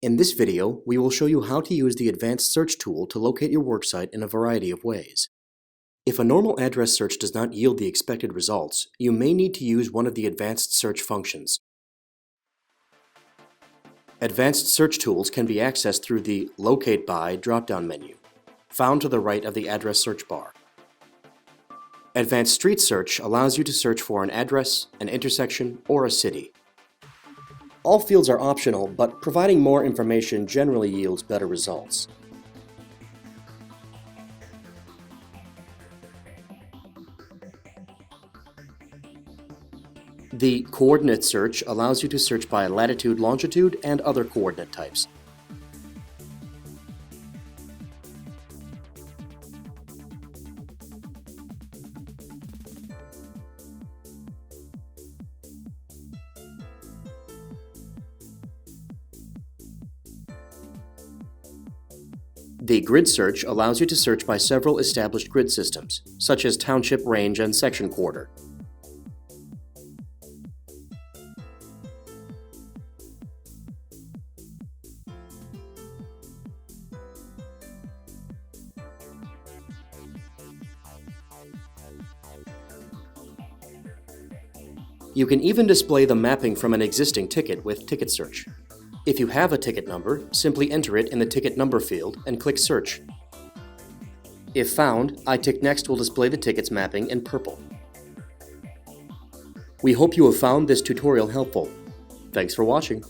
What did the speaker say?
In this video, we will show you how to use the advanced search tool to locate your worksite in a variety of ways. If a normal address search does not yield the expected results, you may need to use one of the advanced search functions. Advanced search tools can be accessed through the Locate By drop-down menu, found to the right of the address search bar. Advanced Street Search allows you to search for an address, an intersection, or a city. All fields are optional, but providing more information generally yields better results. The Coordinate Search allows you to search by latitude, longitude, and other coordinate types. The Grid Search allows you to search by several established grid systems, such as township, range, and section quarter. You can even display the mapping from an existing ticket with Ticket Search. If you have a ticket number, simply enter it in the ticket number field and click Search. If found, ITICnxt will display the ticket's mapping in purple. We hope you have found this tutorial helpful. Thanks for watching.